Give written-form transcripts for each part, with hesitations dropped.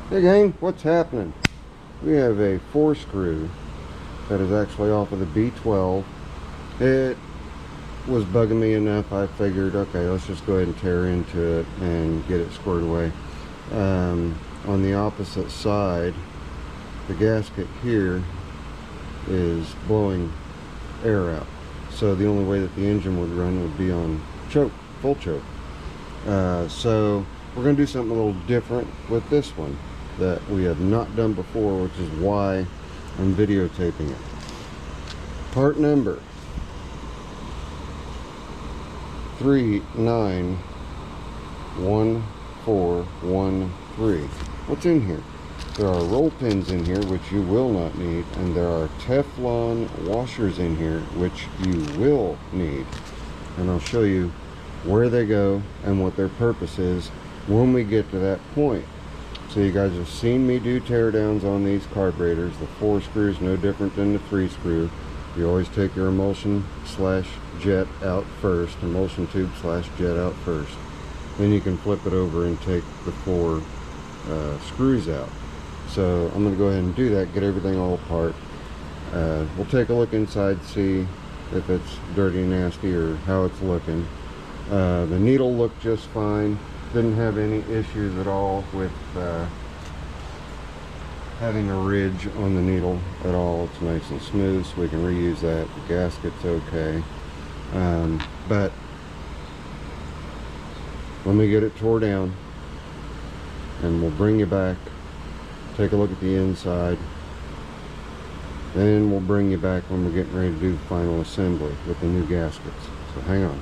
Hey gang, what's happening? We have a 4-screw that is actually off of the B12. It was bugging me enough, I figured, okay, let's just go ahead and tear into it and get it squared away. On the opposite side, the gasket here is blowing air out. So the only way that the engine would run would be on choke, full choke. So we're going to do something a little different with this one that we have not done before, which is why I'm videotaping it. Part number 391413. What's in here? There are roll pins in here which you will not need, and there are Teflon washers in here which you will need, and I'll show you where they go and what their purpose is when we get to that point. So you guys have seen me do teardowns on these carburetors. The 4 screws no different than the 3 screw. You always take your emulsion slash jet out first, emulsion tube slash jet out first. Then you can flip it over and take the 4 screws out. So I'm going to go ahead and do that, get everything all apart. We'll take a look inside, see if it's dirty, nasty, or how it's looking. The needle looked just fine. Didn't have any issues at all with having a ridge on the needle at all. It's nice and smooth, so we can reuse that. The gasket's okay. But let me get it tore down and we'll bring you back, take a look at the inside, then we'll bring you back when we're getting ready to do the final assembly with the new gaskets. So hang on.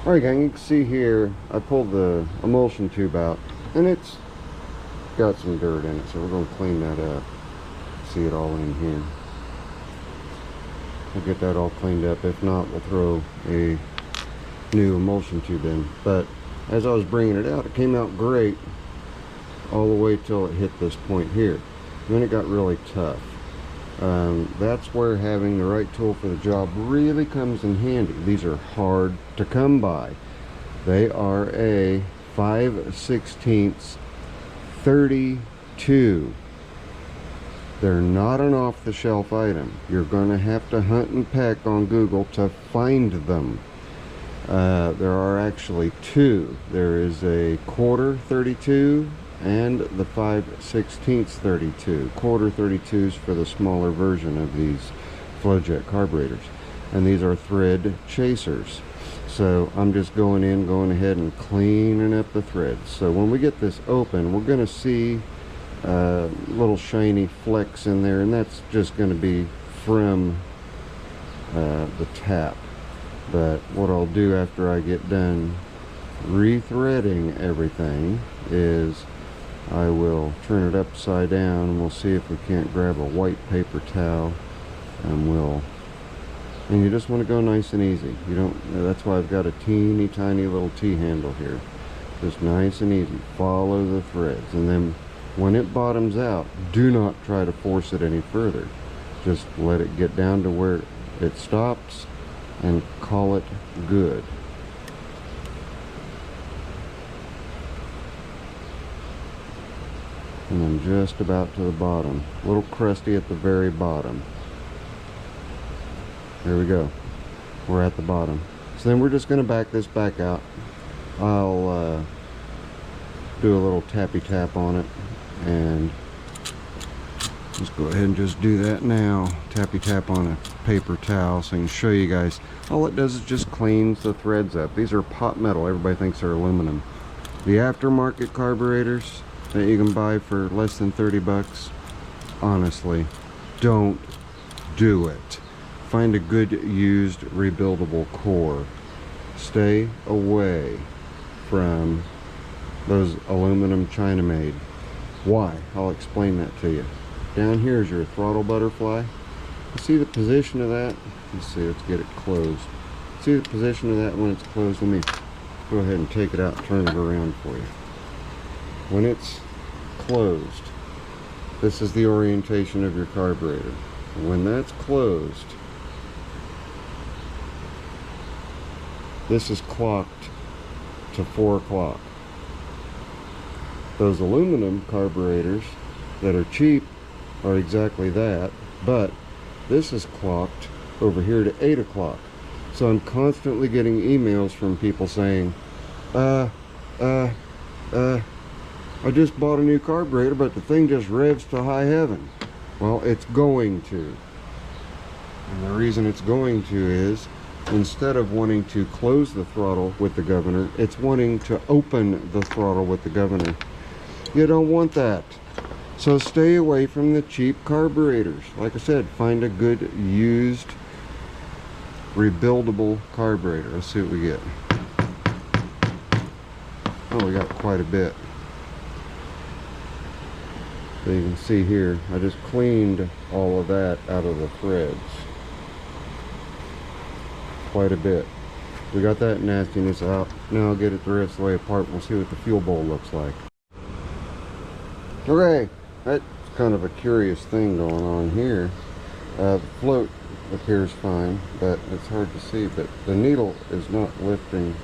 Alright gang, you can see here I pulled the emulsion tube out and it's got some dirt in it, so we're going to clean that up. See it all in here. We'll get that all cleaned up. If not, we'll throw a new emulsion tube in. But as I was bringing it out, it came out great all the way till it hit this point here. And then it got really tough. That's where having the right tool for the job really comes in handy. These are hard to come by. They are a 5/16 32. They're not an off-the-shelf item. You're going to have to hunt and peck on Google to find them. There are actually 2. There is a 1/4 32 and the 5/16 32. 1/4 32s for the smaller version of these flow jet carburetors, and these are thread chasers. So I'm just going ahead and cleaning up the threads. So when we get this open, we're going to see little shiny flecks in there, and that's just going to be from the tap. But what I'll do after I get done rethreading everything is I will turn it upside down and we'll see if we can't grab a white paper towel, and you just want to go nice and easy. You don't, that's why I've got a teeny tiny little T-handle here. Just nice and easy. Follow the threads, and then when it bottoms out, do not try to force it any further. Just let it get down to where it stops and call it good. And then just about to the bottom. A little crusty at the very bottom. There we go. We're at the bottom. So then we're just going to back this back out. I'll do a little tappy tap on it, and let's go ahead and just do that now. Tappy tap on a paper towel so I can show you guys. All it does is just cleans the threads up. These are pot metal. Everybody thinks they're aluminum. The aftermarket carburetors that you can buy for less than 30 bucks, honestly, don't do it. Find a good used rebuildable core. Stay away from those aluminum China made. Why? I'll explain that to you. Down here is your throttle butterfly. You see the position of that? Let's see, let's get it closed. See the position of that when it's closed? Let me go ahead and take it out and turn it around for you. When it's closed, this is the orientation of your carburetor. When that's closed, this is clocked to 4 o'clock. Those aluminum carburetors that are cheap are exactly that, but this is clocked over here to 8 o'clock. So I'm constantly getting emails from people saying, I just bought a new carburetor, but the thing just revs to high heaven. Well, it's going to. And the reason it's going to is, instead of wanting to close the throttle with the governor, it's wanting to open the throttle with the governor. You don't want that. So stay away from the cheap carburetors. Like I said, find a good used rebuildable carburetor. Let's see what we get. Oh, we got quite a bit. So you can see here, I just cleaned all of that out of the threads. Quite a bit. We got that nastiness out. Now I'll get it the rest of the way apart and we'll see what the fuel bowl looks like. Okay, that's kind of a curious thing going on here. The float appears fine, but it's hard to see, but the needle is not lifting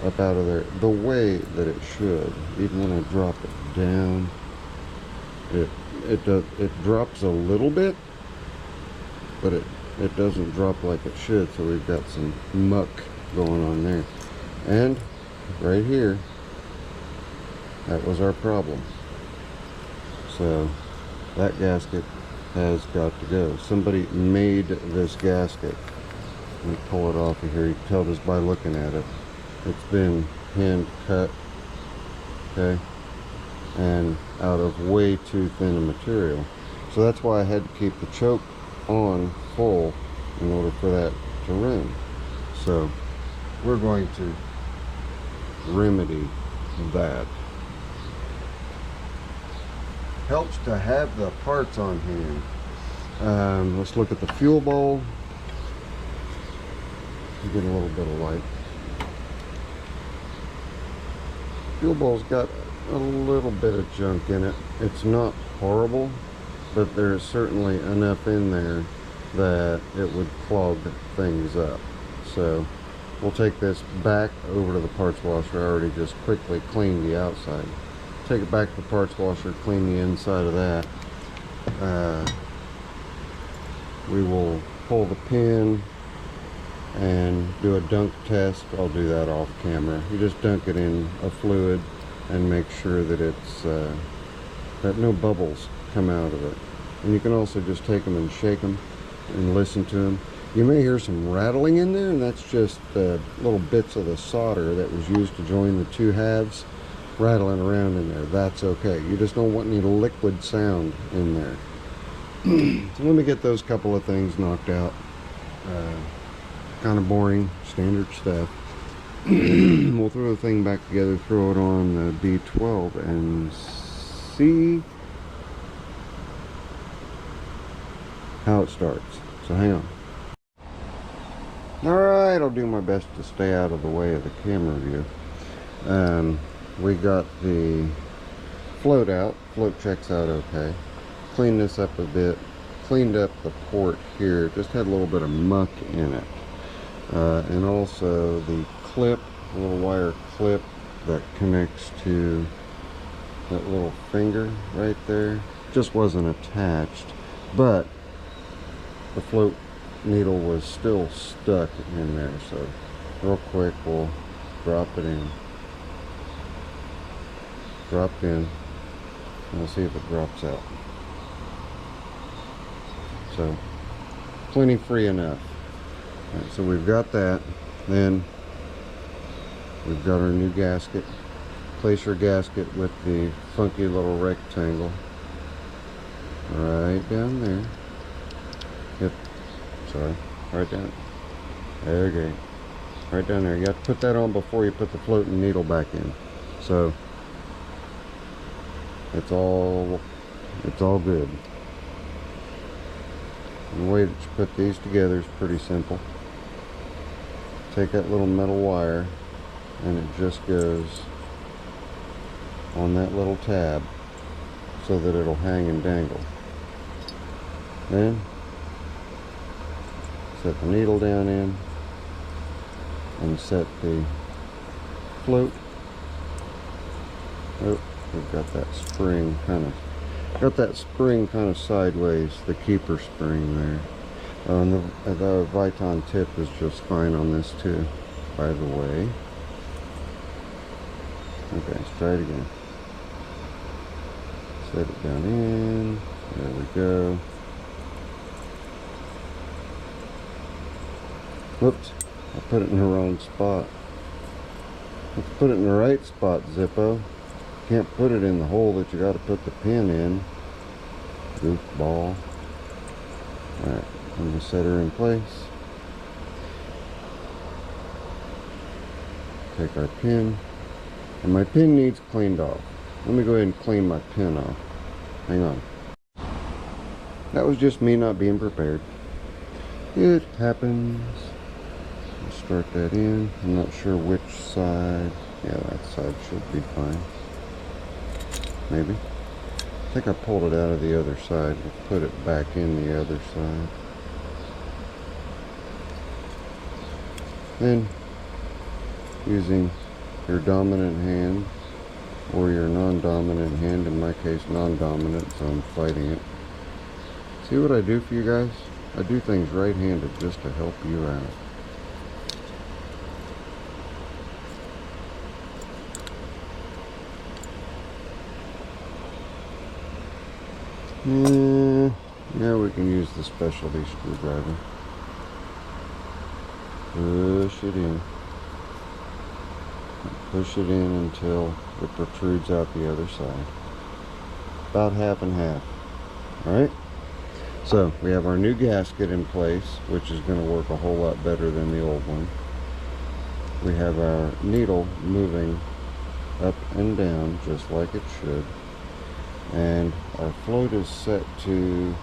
up out of there the way that it should. Even when I drop it down, it drops a little bit, but it doesn't drop like it should. So we've got some muck going on there, and right here, that was our problem. So that gasket has got to go. Somebody made this gasket. Let me pull it off of here. You can tell just by looking at it. It's been hand cut, okay, and out of way too thin a material. So that's why I had to keep the choke on full in order for that to run. So we're going to remedy that. Helps to have the parts on hand. Let's look at the fuel bowl. Get a little bit of light. Fuel bowl's got a little bit of junk in it. It's not horrible, but there's certainly enough in there that it would clog things up. So we'll take this back over to the parts washer. I already just quickly cleaned the outside. Take it back to the parts washer, clean the inside of that. We will pull the pin and do a dunk test. I'll do that off camera. You just dunk it in a fluid and make sure that it's that no bubbles come out of it. And you can also just take them and shake them and listen to them. You may hear some rattling in there, and that's just little bits of the solder that was used to join the two halves rattling around in there. That's okay. You just don't want any liquid sound in there. So let me get those couple of things knocked out. Kind of boring, standard stuff. We'll throw the thing back together, throw it on the B12 and see how it starts. So hang on. Alright, I'll do my best to stay out of the way of the camera view. We got the float out. Float checks out okay. Cleaned this up a bit. Cleaned up the port here. Just had a little bit of muck in it. And also the clip, a little wire clip that connects to that little finger right there. Just wasn't attached. But the float needle was still stuck in there. So real quick we'll drop it in. Dropped in, and we'll see if it drops out. So plenty free enough. Right, so we've got that. Then we've got our new gasket. Place your gasket with the funky little rectangle right down there. Yep, sorry, right down there. Okay, right down there. You have to put that on before you put the floating needle back in. So it's all good. And the way that you put these together is pretty simple. Take that little metal wire and it just goes on that little tab so that it'll hang and dangle. Then set the needle down in and set the float. Oh, we've got that spring kind of sideways, the keeper spring there. And the Viton tip is just fine on this too, by the way. Okay, let's try it again. Set it down in. There we go. Whoops, I put it in the wrong spot. Let's put it in the right spot, Zippo. Can't put it in the hole that you got to put the pin in. Goofball. Alright, I'm going to set her in place. Take our pin. And my pin needs cleaned off. Let me go ahead and clean my pin off. Hang on. That was just me not being prepared. It happens. Let's start that in. I'm not sure which side. Yeah, that side should be fine. Maybe. I think I pulled it out of the other side. We'll put it back in the other side. Then, using your dominant hand or your non-dominant hand, in my case non-dominant, so I'm fighting it. See what I do for you guys? I do things right-handed just to help you out. Now we can use the specialty screwdriver. Push it in. Push it in until it protrudes out the other side. About half and half. Alright? So, we have our new gasket in place, which is going to work a whole lot better than the old one. We have our needle moving up and down just like it should. And our float is set to,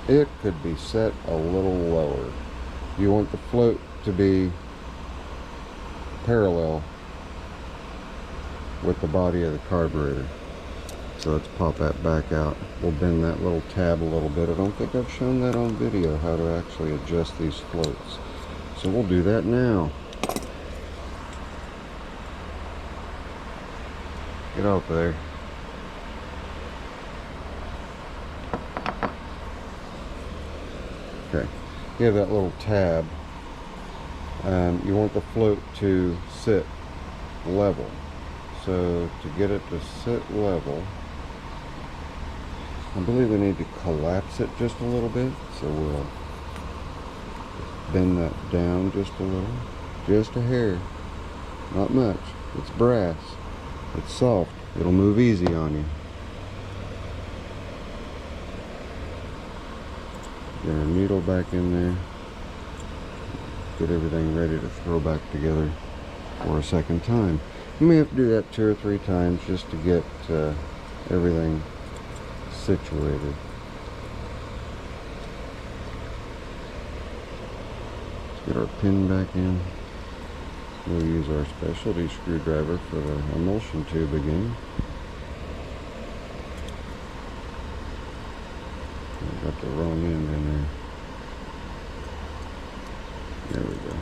it could be set a little lower. You want the float to be parallel with the body of the carburetor. So let's pop that back out. We'll bend that little tab a little bit. I don't think I've shown that on video, how to actually adjust these floats. So we'll do that now. Get out there. Okay, you have that little tab. You want the float to sit level. So to get it to sit level, I believe we need to collapse it just a little bit. So we'll bend that down just a little, just a hair, not much. It's brass. It's soft. It'll move easy on you. Get our needle back in there. Get everything ready to throw back together for a second time. You may have to do that 2 or 3 times just to get everything situated. Let's get our pin back in. We'll use our specialty screwdriver for the emulsion tube again. I've got the wrong end in there. There we go.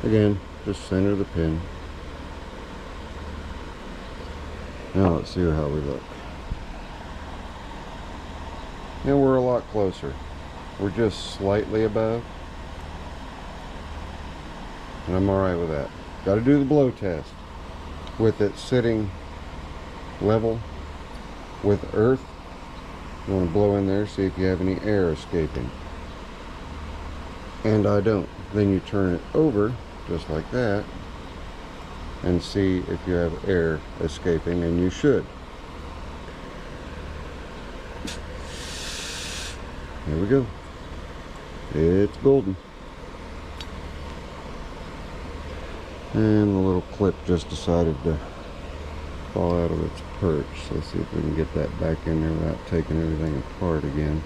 Again, just center the pin. Now let's see how we look. Now we're a lot closer. We're just slightly above. And I'm alright with that. Got to do the blow test. With it sitting level with earth, you want to blow in there, see if you have any air escaping. And I don't. Then you turn it over, just like that, and see if you have air escaping, and you should. There we go. It's golden. And the little clip just decided to fall out of its perch. So let's see if we can get that back in there without taking everything apart again.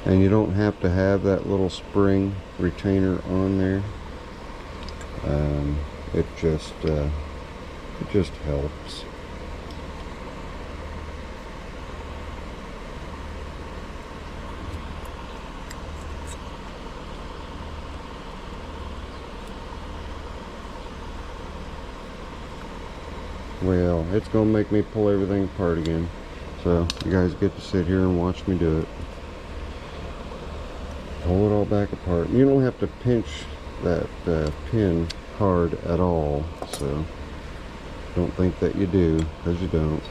And you don't have to have that little spring retainer on there. It just helps. Well, it's gonna make me pull everything apart again. So you guys get to sit here and watch me do it. Pull it all back apart. You don't have to pinch that pin hard at all, so don't think that you do, because you don't.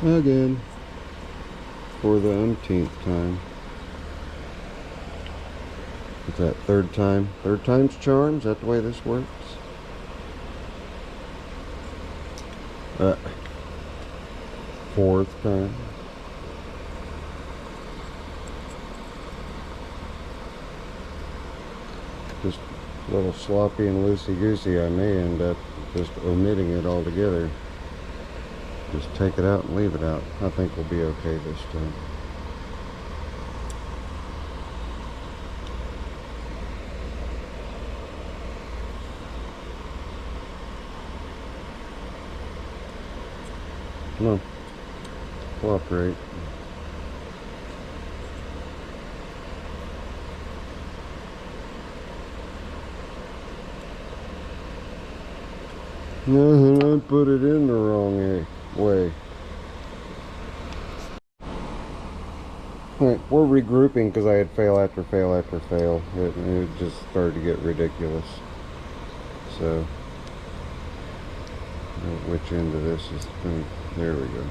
Again, for the umpteenth time. What's that, third time? Third time's charm? Is that the way this works? Fourth time. Just a little sloppy and loosey-goosey. I may end up just omitting it altogether. Just take it out and leave it out. I think we'll be okay this time. Come on. Cooperate. No, I put it in the wrong way. Alright, we're regrouping because I had fail after fail after fail. It just started to get ridiculous. So, which end of this is going to, there we go.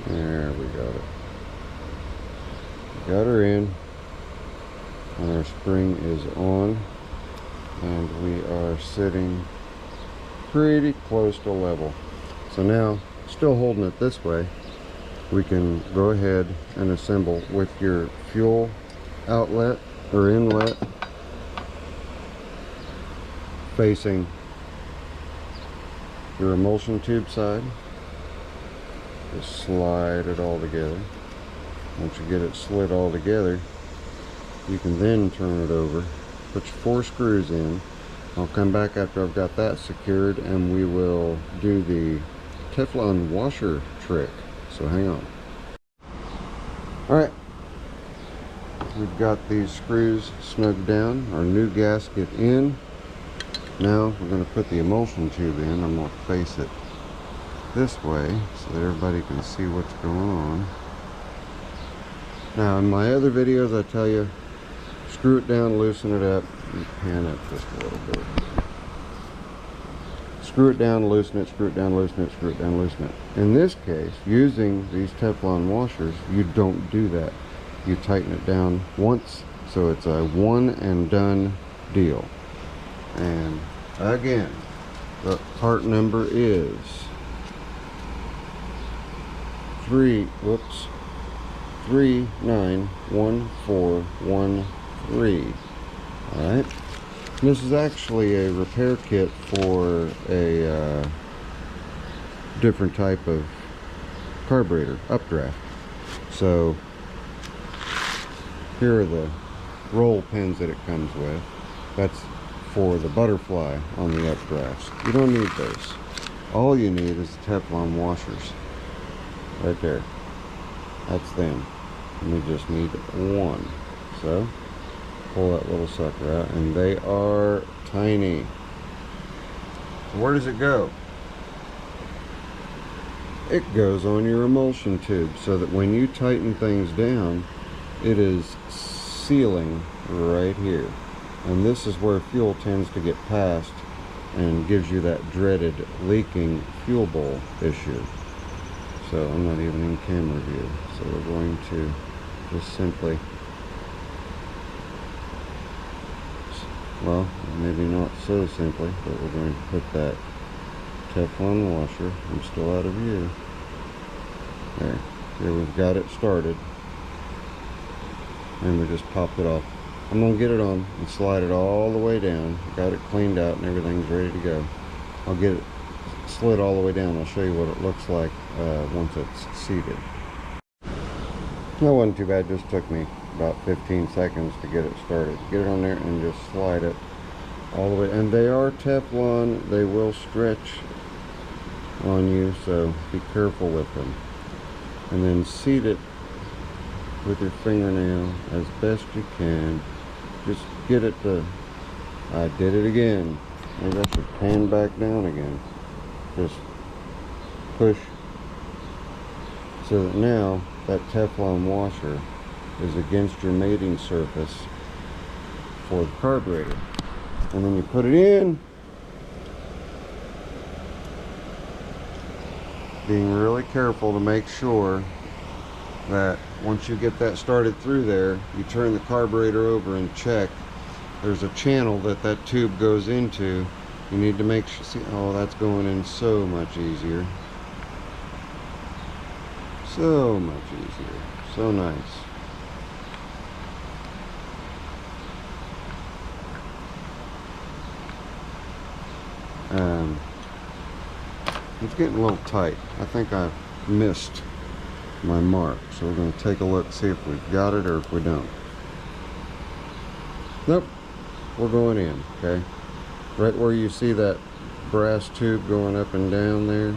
There we got it. Got her in. And our spring is on, and we are sitting pretty close to level. So now, still holding it this way, we can go ahead and assemble with your fuel outlet or inlet facing your emulsion tube side. Just slide it all together. Once you get it slid all together, you can then turn it over, put your 4 screws in. I'll come back after I've got that secured, and we will do the Teflon washer trick. So hang on. Alright, we've got these screws snugged down, our new gasket in. Now we're going to put the emulsion tube in. I'm going to face it this way so that everybody can see what's going on. Now in my other videos I tell you, screw it down, loosen it up, and pan it just a little bit. Screw it down, loosen it, screw it down, loosen it, screw it down, loosen it. In this case, using these Teflon washers, you don't do that. You tighten it down once, so it's a one and done deal. And again, the part number is 391413. Alright, this is actually a repair kit for a different type of carburetor, updraft. So here are the roll pins that it comes with. That's for the butterfly on the updrafts. You don't need those. All you need is the Teflon washers. Right there. That's them. And we just need one. So pull that little sucker out, and they are tiny. So where does it go? It goes on your emulsion tube, so that when you tighten things down, it is sealing right here. And this is where fuel tends to get passed and gives you that dreaded leaking fuel bowl issue. So I'm not even in camera view. So we're going to just simply, well, maybe not so simply, but we're going to put that Teflon washer, I'm still out of view. There, we've got it started. And we just popped it off. I'm going to get it on and slide it all the way down. Got it cleaned out and everything's ready to go. I'll get it slid all the way down. I'll show you what it looks like once it's seated. That wasn't too bad. Just took me about 15 seconds to get it started. Get it on there and just slide it all the way. And they are Teflon. They will stretch on you, so be careful with them. And then seat it with your fingernail as best you can. Just get it to, I did it again. Maybe I should pan back down again. Just push so that now that Teflon washer is against your mating surface for the carburetor. And then you put it in, being really careful to make sure that once you get that started through there, you turn the carburetor over and check. There's a channel that that tube goes into. You need to make sure, see, oh, that's going in so much easier. So much easier. So nice. It's getting a little tight. I think I've missed my mark, so we're going to take a look, see if we've got it or if we don't. Nope, we're going in. Okay, right where you see that brass tube going up and down there,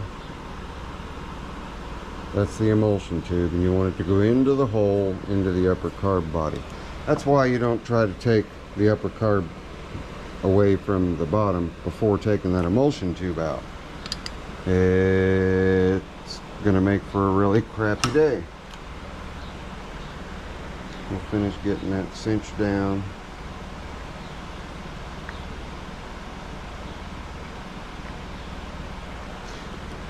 that's the emulsion tube, and you want it to go into the hole, into the upper carb body. That's why you don't try to take the upper carb away from the bottom before taking that emulsion tube out. It's gonna make for a really crappy day. We'll finish getting that cinched down.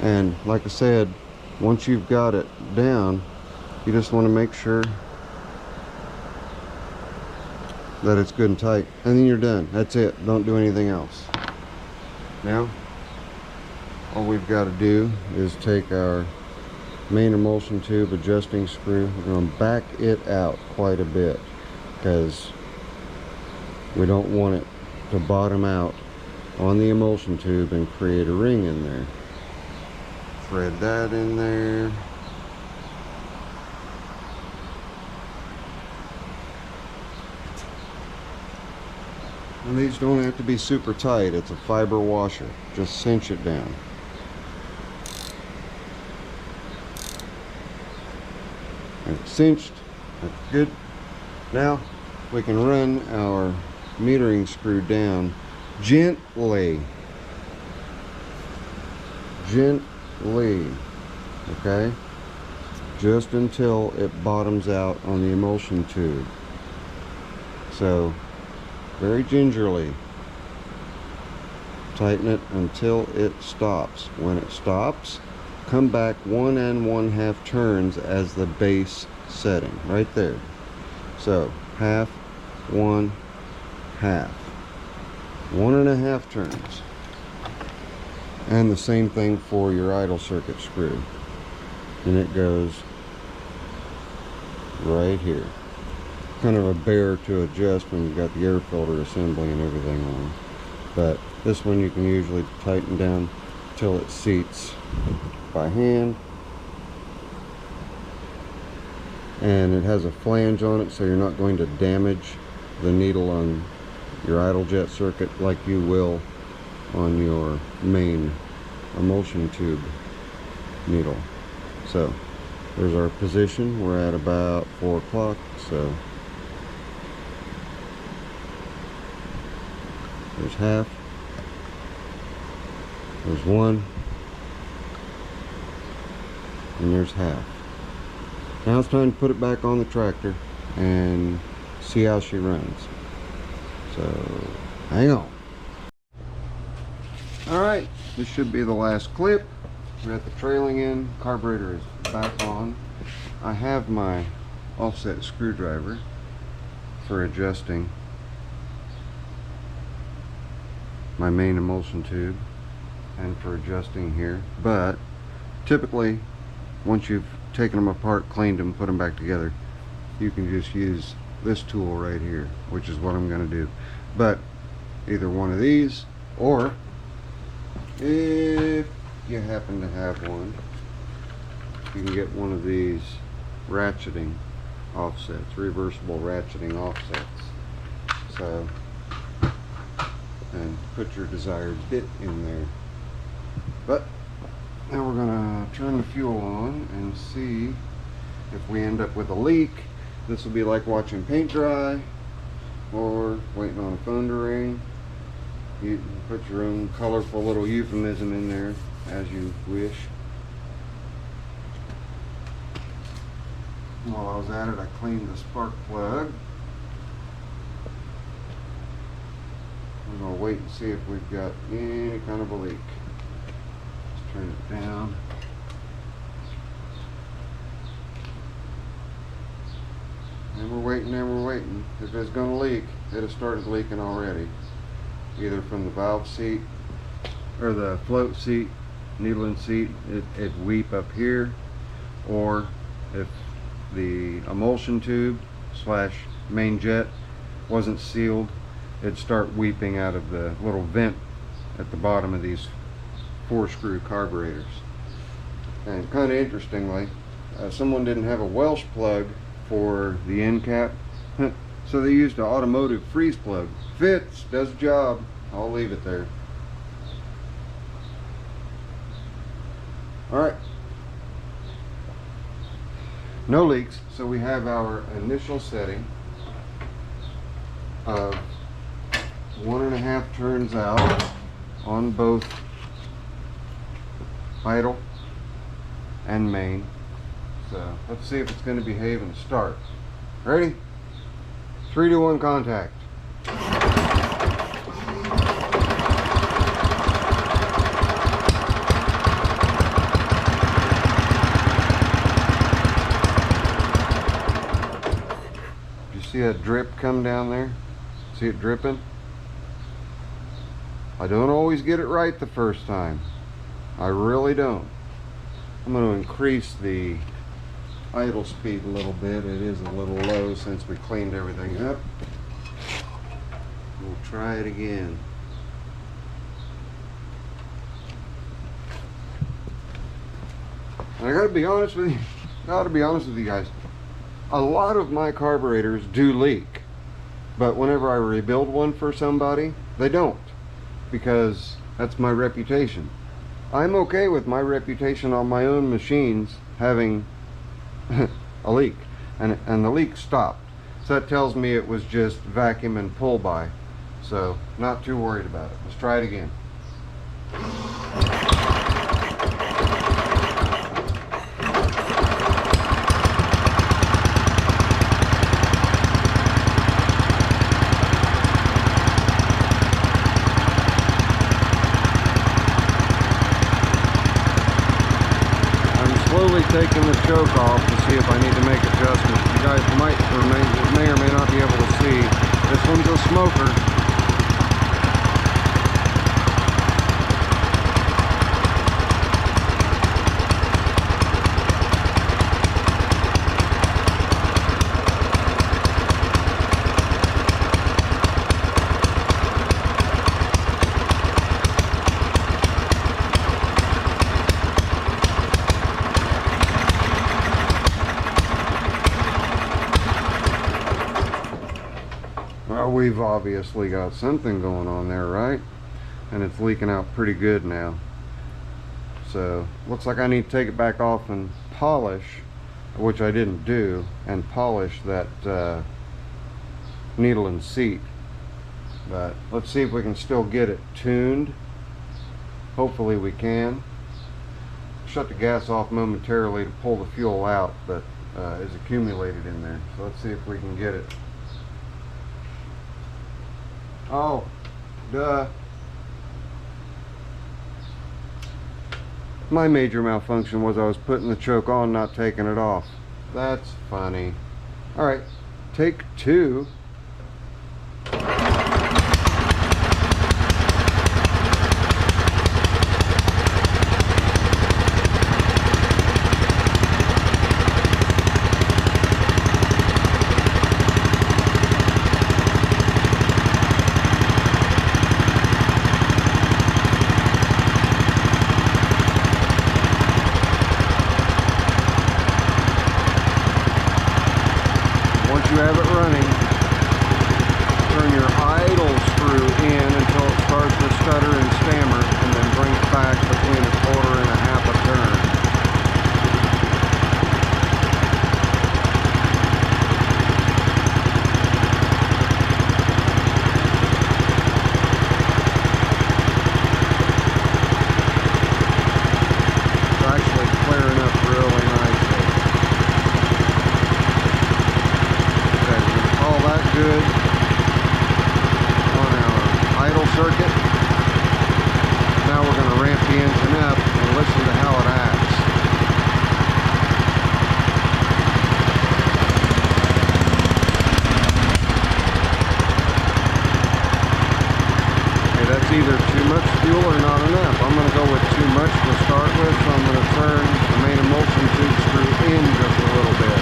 And like I said, once you've got it down, you just want to make sure that it's good and tight, and then you're done. That's it. Don't do anything else. Now all we've got to do is take our main emulsion tube adjusting screw. We're going to back it out quite a bit because we don't want it to bottom out on the emulsion tube and create a ring in there. Thread that in there. And these don't have to be super tight. It's a fiber washer. Just cinch it down. And it's cinched. That's good. Now we can run our metering screw down gently. Gently. Okay? Just until it bottoms out on the emulsion tube. So very gingerly tighten it until it stops. When it stops, come back 1 1/2 turns as the base setting right there. So half, 1, half, 1 1/2 turns. And the same thing for your idle circuit screw, and it goes right here. Kind of a bear to adjust when you've got the air filter assembly and everything on, but this one you can usually tighten down till it seats by hand. And it has a flange on it, so you're not going to damage the needle on your idle jet circuit like you will on your main emulsion tube needle. So there's our position. We're at about 4 o'clock, so there's half, there's 1, and there's half. Now it's time to put it back on the tractor and see how she runs. So hang on. Alright, this should be the last clip. We're at the trailing end. Carburetor is back on. I have my offset screwdriver for adjusting my main emulsion tube and for adjusting here, but typically once you've taken them apart, cleaned them, put them back together, you can just use this tool right here, which is what I'm going to do. But either one of these, or if you happen to have one, you can get one of these ratcheting offsets, reversible ratcheting offsets. So, and put your desired bit in there. But Now we're gonna turn the fuel on and see if we end up with a leak. This will be like watching paint dry or waiting on a phone to ring. You can put your own colorful little euphemism in there as you wish. While I was at it, I cleaned the spark plug. We're going to wait and see if we've got any kind of a leak. Let's turn it down. And we're waiting and we're waiting. If it's going to leak, it has started leaking already. Either from the valve seat or the float seat, needle and seat, it'd weep up here, or if the emulsion tube slash main jet wasn't sealed, it'd start weeping out of the little vent at the bottom of these 4-screw carburetors. And kind of interestingly, someone didn't have a Welsh plug for the end cap, so they used an automotive freeze plug. Fits, does the job. I'll leave it there. All right. No leaks, so we have our initial setting of 1.5 turns out on both idle and main. So let's see if it's going to behave and start. Ready? 3, 2, 1, contact. See that drip come down there? See it dripping? I don't always get it right the first time. I really don't. I'm going to increase the idle speed a little bit. It is a little low since we cleaned everything up. We'll try it again. And I gotta be honest with you, guys. A lot of my carburetors do leak, but whenever I rebuild one for somebody, they don't, because that's my reputation. I'm okay with my reputation on my own machines having a leak, and the leak stopped. So that tells me it was just vacuum and pull by. So not too worried about it. Let's try it again. Taking the choke off to see if I need to make adjustments. You guys may or may not be able to see. This one's a smoker. We've obviously got something going on there, right? And it's leaking out pretty good now. So looks like I need to take it back off and polish, which I didn't do, and polish that needle and seat. But let's see if we can still get it tuned. Hopefully we can. Shut the gas off momentarily to pull the fuel out that is accumulated in there. So let's see if we can get it. Oh, duh. My major malfunction was I was putting the choke on, not taking it off. That's funny. All right, take 2. You have it running, turn your idle screw in until it starts to stutter and stammer, and then bring it back between 1/4 and 1/2 fuel or not enough. I'm going to go with too much to start with, so I'm going to turn the main emulsion tube screw in just a little bit.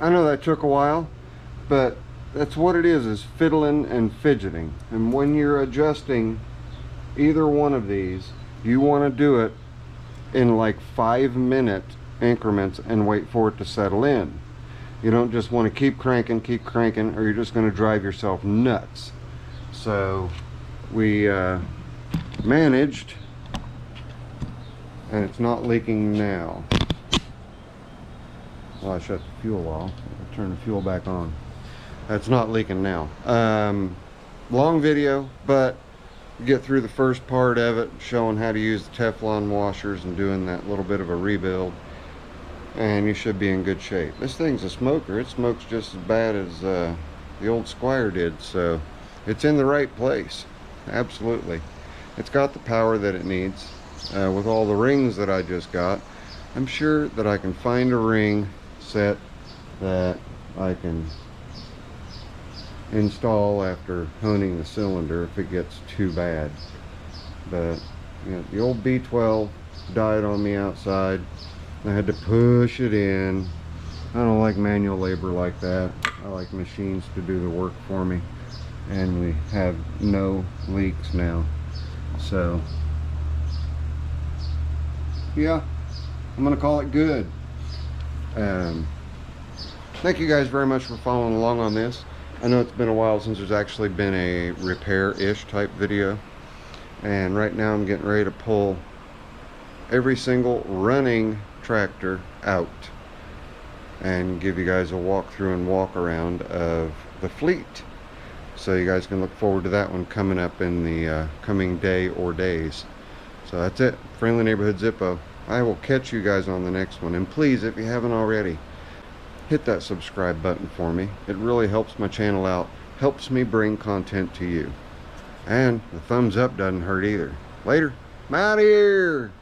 I know that took a while, but that's what it is fiddling and fidgeting. And when you're adjusting either one of these, you want to do it in like 5-minute increments and wait for it to settle in. You don't just want to keep cranking, or you're just going to drive yourself nuts. So we managed, and it's not leaking now. Well, I shut the fuel off. I'll turn the fuel back on. It's not leaking now. Long video, but get through the first part of it, showing how to use the Teflon washers and doing that little bit of a rebuild, and you should be in good shape. This thing's a smoker. It smokes just as bad as the old Squire did, so it's in the right place. Absolutely. It's got the power that it needs. With all the rings that I just got, I'm sure that I can find a ring set that I can install after honing the cylinder if it gets too bad. But you know, the old B12 died on me outside. I had to push it in. I don't like manual labor like that. I like machines to do the work for me, and we have no leaks now. So yeah, I'm gonna call it good. Thank you guys very much for following along on this. I know it's been a while since there's actually been a repair-ish type video, and right now I'm getting ready to pull every single running tractor out and give you guys a walkthrough and walk around of the fleet. So you guys can look forward to that one coming up in the coming day or days. So that's it. Friendly Neighborhood Zippo. I will catch you guys on the next one. And please, if you haven't already, hit that subscribe button for me. It really helps my channel out. Helps me bring content to you. And the thumbs up doesn't hurt either. Later. I'm out of here.